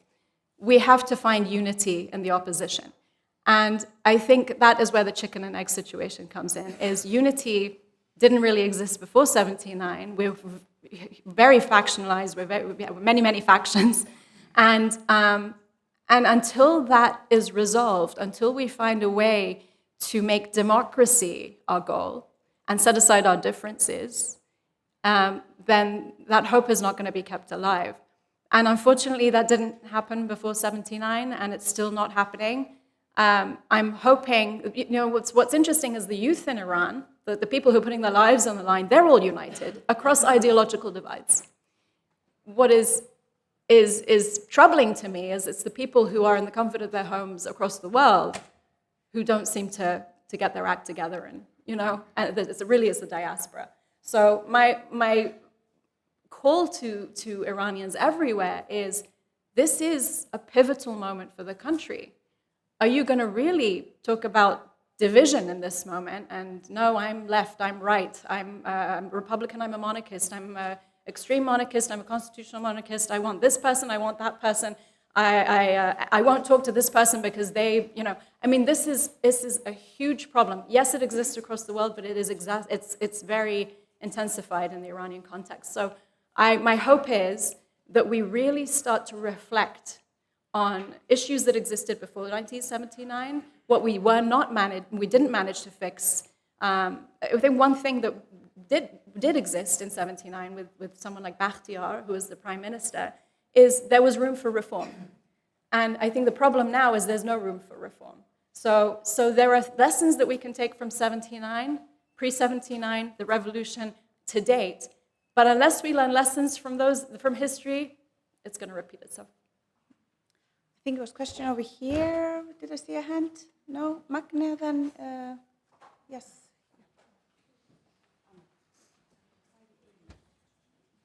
[SPEAKER 1] We have to find unity in the opposition. And I think that is where the chicken and egg situation comes in, is unity didn't really exist before 79. We're very factionalized, we have many, many factions. And until that is resolved, until we find a way to make democracy our goal and set aside our differences, then that hope is not going to be kept alive. And unfortunately, that didn't happen before 79, and it's still not happening. I'm hoping, what's interesting is the youth in Iran, the people who are putting their lives on the line, they're all united across ideological divides. What is troubling to me is it's the people who are in the comfort of their homes across the world who don't seem to get their act together, and it really is the diaspora. So my call to Iranians everywhere is, this is a pivotal moment for the country. Are you going to really talk about division in this moment? And no, I'm left, I'm right, I'm a Republican, I'm a monarchist, I'm an extreme monarchist, I'm a constitutional monarchist, I want this person, I want that person, I won't talk to this person because they, this is a huge problem. Yes, it exists across the world, but it's very intensified in the Iranian context. So my hope is that we really start to reflect on issues that existed before 1979, what we didn't manage to fix. I think one thing that did exist in 79 with someone like Bakhtiar, who was the prime minister, is there was room for reform. And I think the problem now is there's no room for reform. So there are lessons that we can take from 79, pre-79, the revolution to date. But unless we learn lessons from history, it's going to repeat itself.
[SPEAKER 5] I think there was a question over here. Did I see a hand? No? Magne, then yes.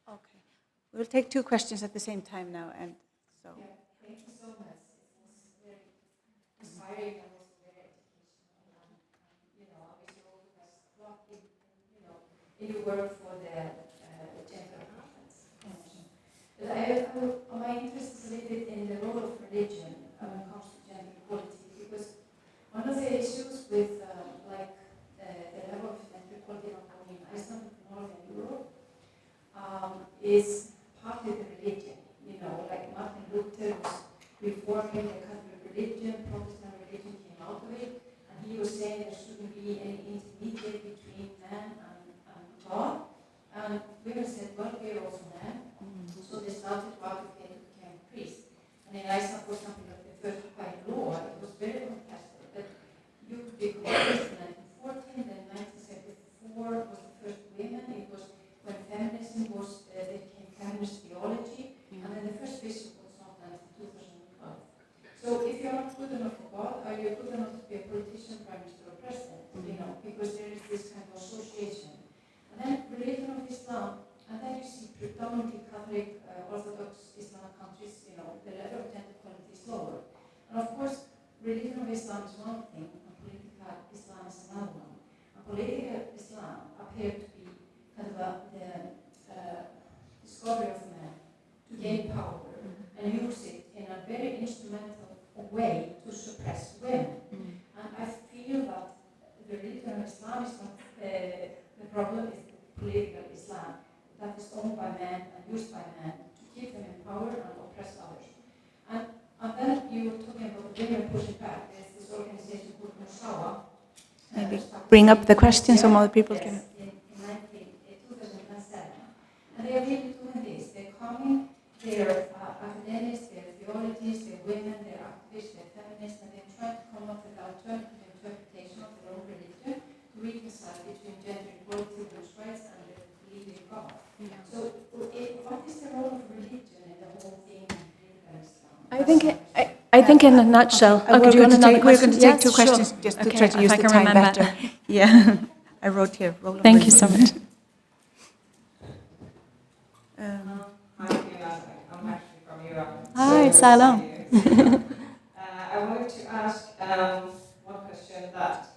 [SPEAKER 5] Okay. We'll take two questions at the same time now. And so.
[SPEAKER 8] Yeah, thank you so much. It was very inspiring and also very educational. Obviously all of us work in your work for the gender balance. But my interest is a little bit in the role of religion when it comes to gender equality, because one of the issues with the level of gender equality not only in Iceland but Northern Europe is partly the religion. Like Martin Luther was reforming the Catholic religion, Protestant religion came out of it, and he was saying there shouldn't be any intermediate between man and God. And women said, well, we are also men. So they started to advocate to become priests. And in Iceland, for example, like the first by law, it was very contested that you could become a priest in 1914, then 1974 was the first women. It was when feminism was, they became feminist theology. And then the first bishop was not until 2012. So if you're not good enough for God, are you good enough to be a politician, prime minister, or president? Because there is this kind of association. And then religion of Islam, and then you see predominantly Catholic, Orthodox Islamic countries, the level of gender equality And of course, religion of Islam is one thing, and political Islam is another one. And political Islam appeared to be kind of the discovery of man to gain power and use it in a very instrumental way to suppress women. And I feel that the religion of Islam is not the problem, is the political Islam that is owned by men and used by men to keep them in power and oppress others. And then you were talking about the women pushing back. There's this organization called Musawa.
[SPEAKER 5] Maybe bring up the question so more people can.
[SPEAKER 8] In 2007. And they are really doing this. They're coming, they're academics, they're theologists, they're women, they're activists, they're feminists, and they're trying to come up with alternative interpretation of their own religion to reconcile between gender equality, women's rights, and the belief in God. So, what is the role of religion in the whole thing in political Islam?
[SPEAKER 1] I think in a nutshell.
[SPEAKER 5] We're going to take
[SPEAKER 1] Yes,
[SPEAKER 5] two
[SPEAKER 1] sure.
[SPEAKER 5] questions just to
[SPEAKER 1] Okay,
[SPEAKER 5] try to
[SPEAKER 1] if
[SPEAKER 5] use
[SPEAKER 1] I
[SPEAKER 5] the
[SPEAKER 1] can
[SPEAKER 5] time
[SPEAKER 1] remember.
[SPEAKER 5] better. Yeah, I wrote here. Role of
[SPEAKER 1] Thank you so
[SPEAKER 5] religion.
[SPEAKER 1] much.
[SPEAKER 9] Hi, Fiona. I'm actually from Iran.
[SPEAKER 1] Hi,
[SPEAKER 9] So
[SPEAKER 1] salam.
[SPEAKER 9] good to see you. I wanted to ask one question that,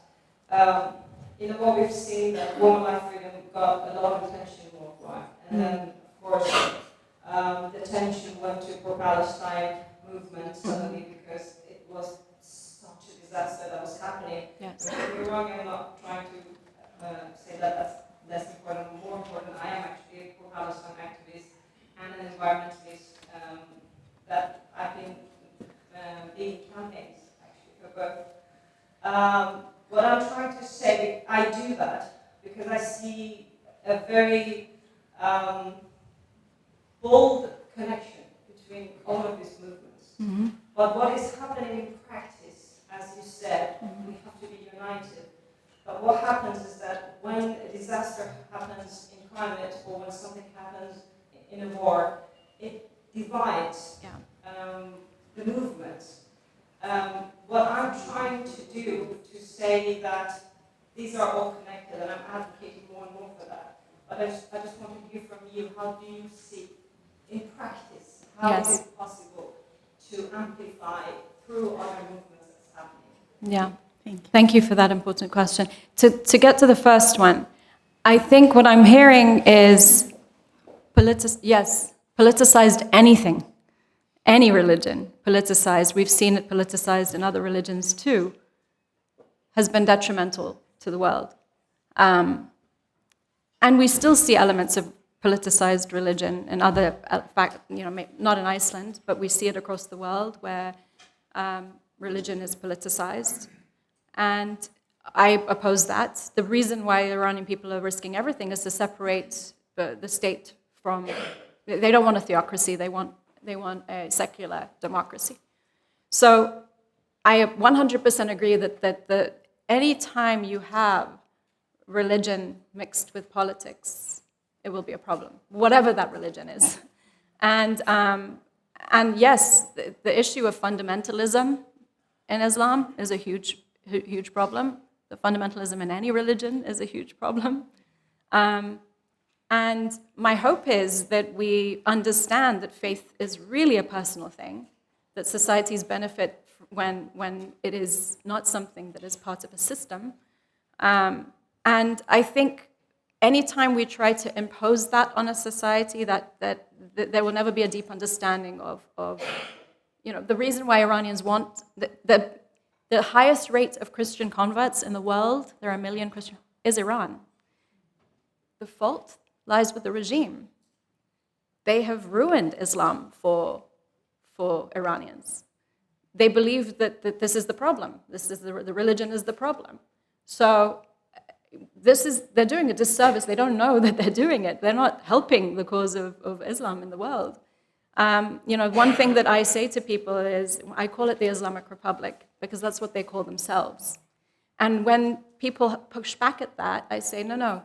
[SPEAKER 9] what we've seen that women life freedom got a lot of attention worldwide. And then, of course, the attention went to pro-Palestine movement suddenly because it was such a disaster that was happening.
[SPEAKER 1] Yes.
[SPEAKER 9] Don't get me wrong, I'm not trying to say that that's less important or more important. I am actually a pro-Palestine activist and an environmentalist that I've been leading campaigns actually for both. What I'm trying to say, I do that because I see a very bold connection between all of these movements. But what is happening in practice, as you said, we have to be united. But what happens is that when a disaster happens in climate or when something happens in a war, it divides the movements. What I'm trying to do to say that these are all connected, and I'm advocating more and more for that. But I just want to hear from you, how do you see in practice, how is it possible to amplify through other movements that's happening?
[SPEAKER 1] Yeah. Thank you for that important question. To get to the first one, I think what I'm hearing is politicized anything, any religion, politicized. We've seen it politicized in other religions too, has been detrimental to the world. And we still see elements of politicized religion in other, not in Iceland, but we see it across the world where religion is politicized. And I oppose that. The reason why Iranian people are risking everything is to separate the state from. They don't want a theocracy. They want a secular democracy. So I 100% agree that any time you have religion mixed with politics, it will be a problem, whatever that religion is. And yes, the issue of fundamentalism in Islam is a huge problem. The fundamentalism in any religion is a huge problem. And my hope is that we understand that faith is really a personal thing, that societies benefit when it is not something that is part of a system. And I think anytime we try to impose that on a society, that there will never be a deep understanding of the reason why Iranians want the highest rate of Christian converts in the world, there are 1 million Christians, is Iran. The fault lies with the regime. They have ruined Islam for Iranians. They believe that this is the problem. This is the religion is the problem. So they're doing a disservice. They don't know that they're doing it. They're not helping the cause of Islam in the world. One thing that I say to people is, I call it the Islamic Republic, because that's what they call themselves. And when people push back at that, I say, no,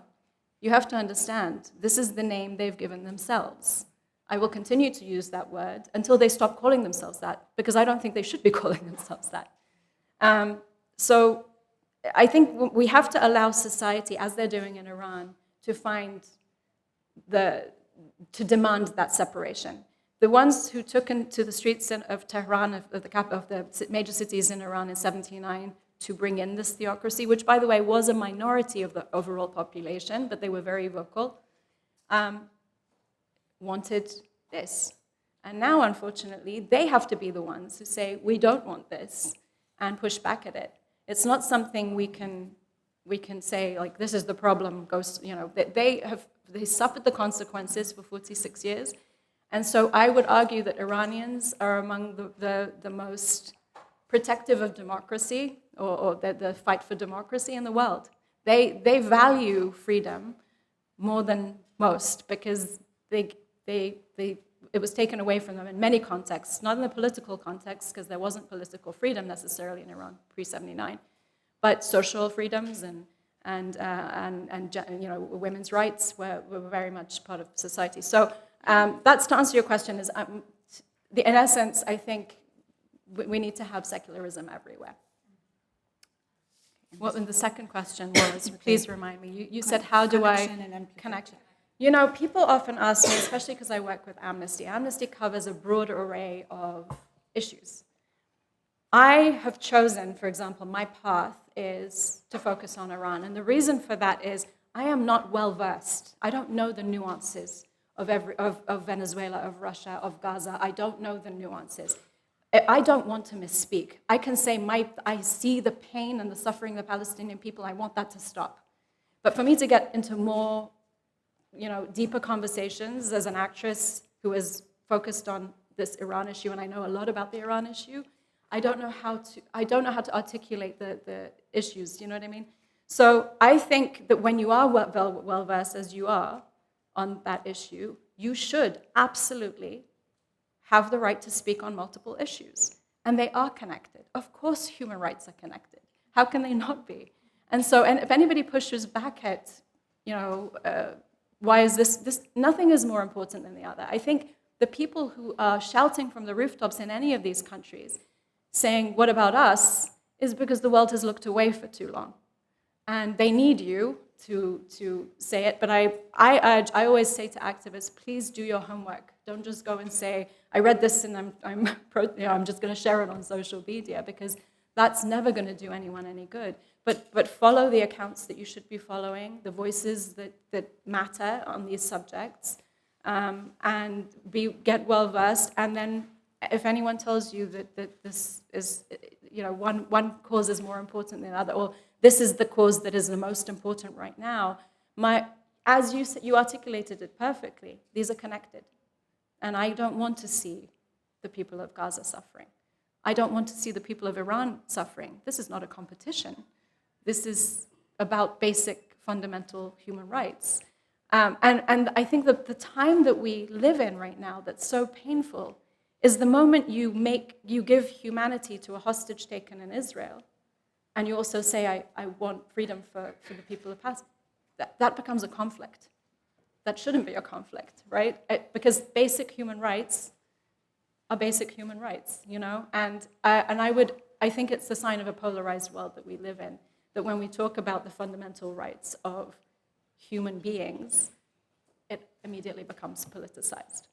[SPEAKER 1] you have to understand, this is the name they've given themselves. I will continue to use that word until they stop calling themselves that, because I don't think they should be calling themselves that. So I think we have to allow society, as they're doing in Iran, to demand that separation. the ones who took into the streets of Tehran, of the major cities in Iran in 1979 to bring in this theocracy, which, by the way, was a minority of the overall population, but they were very vocal, wanted this. And now, unfortunately, they have to be the ones who say, we don't want this, and push back at it. It's not something we can say, like, this is the problem, they suffered the consequences for 46 years. And so I would argue that Iranians are among the most protective of democracy, or the fight for democracy in the world. They value freedom more than most, because it was taken away from them in many contexts, not in the political context, because there wasn't political freedom necessarily in Iran pre-79, but social freedoms and women's rights were very much part of society. So that's, to answer your question, is in essence, I think we need to have secularism everywhere. What the second question was, please remind me. You said, how do I connect? You know, people often ask me, especially because I work with Amnesty. Amnesty covers a broad array of issues. I have chosen, for example, my path is to focus on Iran. And the reason for that is I am not well-versed. I don't know the nuances of Venezuela, of Russia, of Gaza. I don't know the nuances. I don't want to misspeak. I can say I see the pain and the suffering of the Palestinian people. I want that to stop. But for me to get into more deeper conversations as an actress who is focused on this Iran issue, and I know a lot about the Iran issue, I don't know how to articulate the issues, you know what I mean? So I think that when you are well-versed as you are on that issue, you should absolutely have the right to speak on multiple issues. And they are connected. Of course human rights are connected. How can they not be? And if anybody pushes back at, why is this, nothing is more important than the other. I think the people who are shouting from the rooftops in any of these countries, saying, what about us, is because the world has looked away for too long. And they need you to say it. But I always say to activists, please do your homework. Don't just go and say, I read this and I'm just going to share it on social media, because that's never going to do anyone any good. But follow the accounts that you should be following, the voices that matter on these subjects, and get well versed. And then if anyone tells you that this is, one cause is more important than the other, or this is the cause that is the most important right now, as you articulated it perfectly, these are connected. And I don't want to see the people of Gaza suffering. I don't want to see the people of Iran suffering. This is not a competition. This is about basic fundamental human rights. And I think that the time that we live in right now that's so painful is the moment you give humanity to a hostage taken in Israel, and you also say, I want freedom for the people of Palestine. That becomes a conflict. That shouldn't be a conflict, right? Because basic human rights are basic human rights, And I think it's the sign of a polarized world that we live in, that when we talk about the fundamental rights of human beings, it immediately becomes politicized.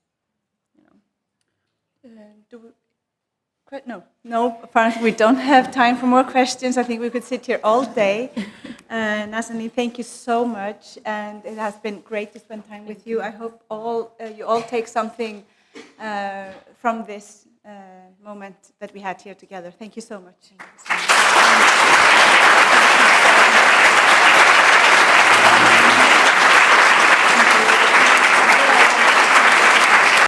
[SPEAKER 5] No, apparently we don't have time for more questions. I think we could sit here all day. Nazanin, thank you so much, and it has been great to spend time with you. I hope you all take something from this moment that we had here together. Thank you so much.